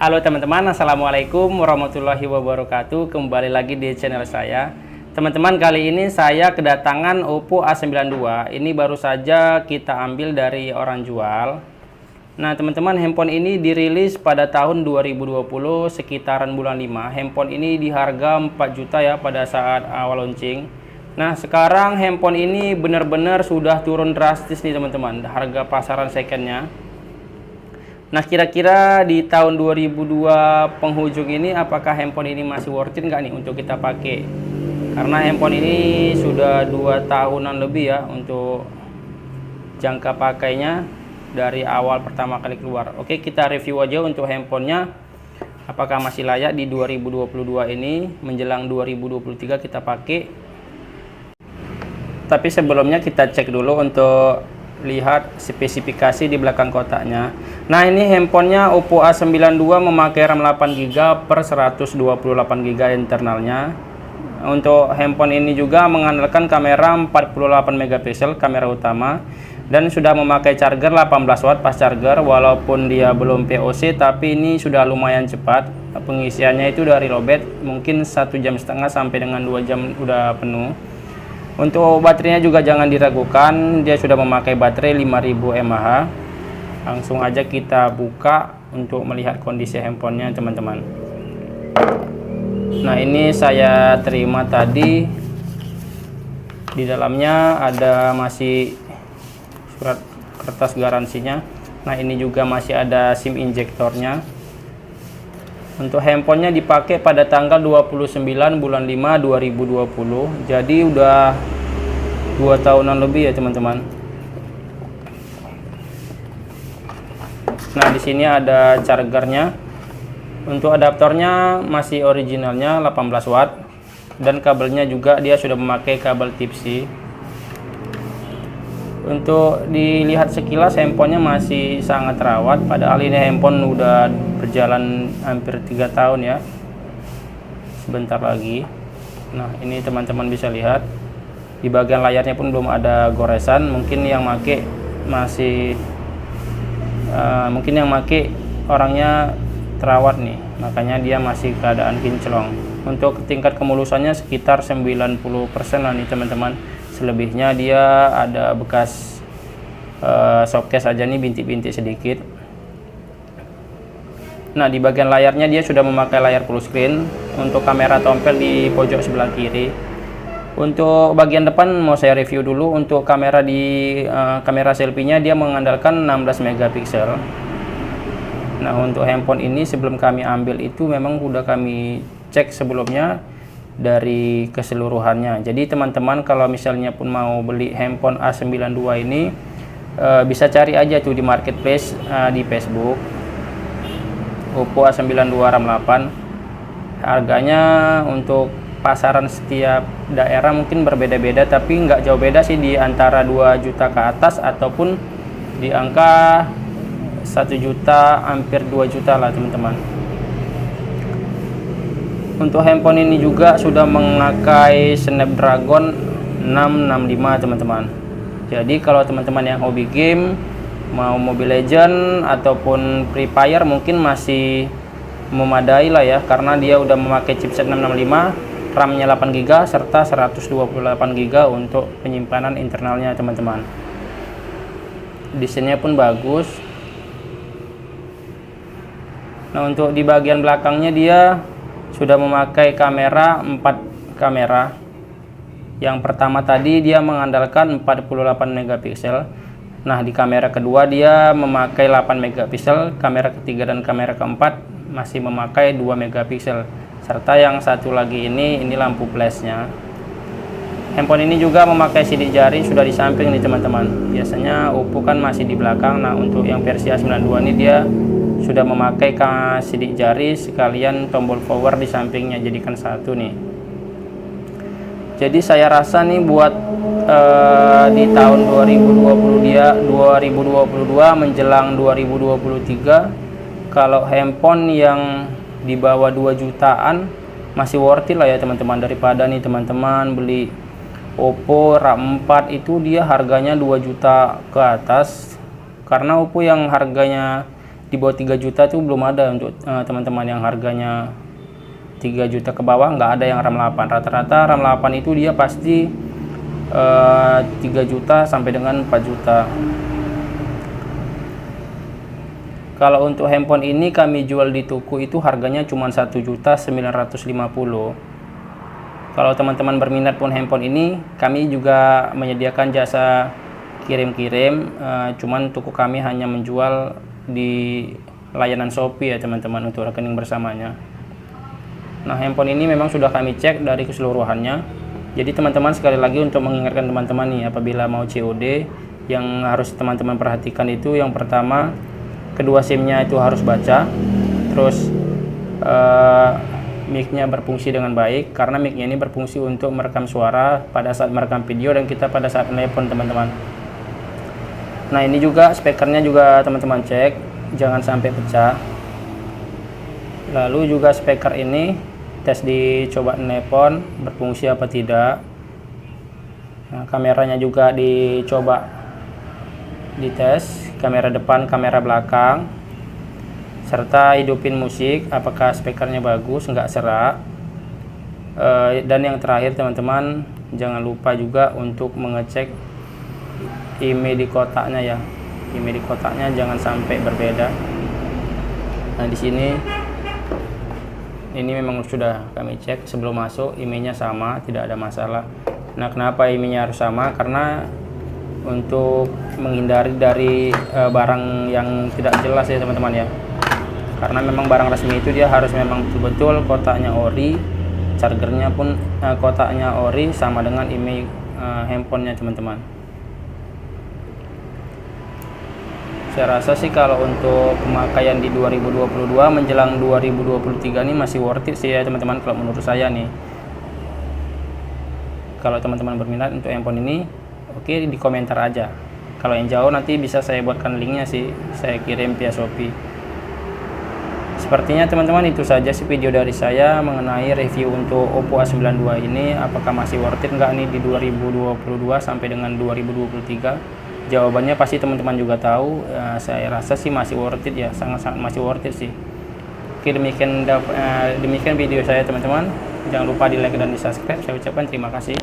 Halo teman-teman, assalamualaikum warahmatullahi wabarakatuh. Kembali lagi di channel saya. Teman-teman, kali ini saya kedatangan Oppo A92. Ini baru saja kita ambil dari orang jual. Nah teman-teman, handphone ini dirilis pada tahun 2020 sekitaran bulan 5. Handphone ini di harga 4 juta ya pada saat awal launching. Nah sekarang handphone ini benar-benar sudah turun drastis nih teman-teman, harga pasaran secondnya. Nah kira-kira di tahun 2002 penghujung ini apakah handphone ini masih worth it nggak nih untuk kita pakai? Karena handphone ini sudah 2 tahunan lebih ya untuk jangka pakainya dari awal pertama kali keluar. Oke, kita review aja untuk handphonenya apakah masih layak di 2022 ini menjelang 2023 kita pakai. Tapi sebelumnya kita cek dulu untuk lihat spesifikasi di belakang kotaknya. Nah ini handphonenya Oppo A92 memakai RAM 8GB per 128GB internalnya. Untuk handphone ini juga mengandalkan kamera 48MP kamera utama dan sudah memakai charger 18W fast charger. Walaupun dia belum POC tapi ini sudah lumayan cepat. Pengisiannya itu dari lowbat mungkin 1,5 jam sampai dengan 2 jam udah penuh. Untuk baterainya juga jangan diragukan, dia sudah memakai baterai 5000 mAh. Langsung aja kita buka untuk melihat kondisi handphonenya teman-teman. Nah ini saya terima tadi, di dalamnya ada masih surat kertas garansinya. Nah ini juga masih ada SIM injektornya. Untuk handphonenya dipakai pada tanggal 29 bulan 5 2020. Jadi udah 2 tahunan lebih ya teman-teman. Nah di sini ada chargernya. Untuk adaptornya masih originalnya 18W dan kabelnya juga dia sudah memakai kabel Type-C. Untuk dilihat sekilas handphonenya masih sangat rawat, padahal ini handphone udah berjalan hampir 3 tahun ya, sebentar lagi. Nah ini teman-teman bisa lihat di bagian layarnya pun belum ada goresan. Mungkin yang make masih orangnya terawat nih, makanya dia masih keadaan kinclong. Untuk tingkat kemulusannya sekitar 90% lah nih teman-teman. Selebihnya dia ada bekas softcase aja nih, bintik-bintik sedikit. Nah di bagian layarnya dia sudah memakai layar full screen. Untuk kamera tompel di pojok sebelah kiri. Untuk bagian depan mau saya review dulu. Untuk kamera kamera selfie-nya dia mengandalkan 16MP. Nah untuk handphone ini sebelum kami ambil itu memang udah kami cek sebelumnya dari keseluruhannya. Jadi teman-teman kalau misalnya pun mau beli handphone A92 ini bisa cari aja tuh di marketplace di Facebook Oppo A92 RAM 8. Harganya untuk pasaran setiap daerah mungkin berbeda-beda, tapi nggak jauh beda sih, di antara 2 juta ke atas ataupun di angka 1 juta hampir 2 juta lah teman-teman. Untuk handphone ini juga sudah memakai Snapdragon 665 teman-teman. Jadi kalau teman-teman yang hobi game, mau Mobile Legend ataupun Free Fire mungkin masih memadai lah ya, karena dia udah memakai chipset 665, RAM-nya 8GB serta 128GB untuk penyimpanan internalnya teman-teman. Desainnya pun bagus. Nah untuk di bagian belakangnya dia sudah memakai kamera 4 kamera. Yang pertama tadi dia mengandalkan 48MP. Nah di kamera kedua dia memakai 8MP. Kamera ketiga dan kamera keempat masih memakai 2MP. Serta yang satu lagi ini lampu flashnya. Handphone ini juga memakai sidik jari sudah di samping nih teman-teman. Biasanya Oppo kan masih di belakang. Nah untuk yang versi A92 ini dia sudah memakai sidik jari sekalian tombol power di sampingnya, jadikan satu nih. Jadi saya rasa nih buat di tahun 2022 menjelang 2023, kalau handphone yang di bawah 2 jutaan masih worth it lah ya teman-teman, daripada nih teman-teman beli Oppo RAM4 itu dia harganya 2 juta ke atas. Karena Oppo yang harganya di di bawah 3 juta tuh belum ada untuk teman-teman yang harganya 3 juta ke bawah, nggak ada yang RAM 8. Rata-rata RAM 8 itu dia pasti 3 juta sampai dengan 4 juta. Kalau untuk handphone ini kami jual di toko itu harganya cuma 1.950.000. Kalau teman-teman berminat pun handphone ini, kami juga menyediakan jasa kirim-kirim, cuman toko kami hanya menjual di layanan Shopee ya teman-teman untuk rekening bersamanya. Nah, handphone ini memang sudah kami cek dari keseluruhannya. Jadi teman-teman, sekali lagi untuk mengingatkan teman-teman nih, apabila mau COD, yang harus teman-teman perhatikan itu yang pertama, kedua SIM-nya itu harus baca, terus mic-nya berfungsi dengan baik, karena mic-nya ini berfungsi untuk merekam suara pada saat merekam video dan kita pada saat telepon teman-teman. Nah, ini juga speakernya juga teman-teman cek, jangan sampai pecah. Lalu juga speaker ini tes dicoba telepon berfungsi apa tidak. Nah, kameranya juga dicoba dites, kamera depan, kamera belakang, serta hidupin musik apakah speakernya bagus, nggak serak. Dan yang terakhir teman-teman, jangan lupa juga untuk mengecek IMEI di kotaknya ya. IMEI di kotaknya jangan sampai berbeda. Nah, di sini ini memang sudah kami cek sebelum masuk, IMEI-nya sama, tidak ada masalah. Nah, kenapa IMEI-nya harus sama? Karena untuk menghindari dari barang yang tidak jelas ya teman-teman ya. Karena memang barang resmi itu dia harus memang betul-betul kotaknya ori, chargernya pun kotaknya ori sama dengan IMEI handphonenya teman-teman. Saya rasa sih kalau untuk pemakaian di 2022 menjelang 2023 ini masih worth it sih ya teman-teman kalau menurut saya nih. Kalau teman-teman berminat untuk handphone ini, oke, di komentar aja. Kalau yang jauh nanti bisa saya buatkan linknya sih, saya kirim via Shopee. Sepertinya teman-teman itu saja sih video dari saya mengenai review untuk Oppo A92 ini. Apakah masih worth it nggak nih di 2022 sampai dengan 2023? Jawabannya pasti teman-teman juga tahu. Saya rasa sih masih worth it ya, sangat-sangat masih worth it sih. Oke, demikian video saya teman-teman. Jangan lupa di like dan di subscribe. Saya ucapkan terima kasih.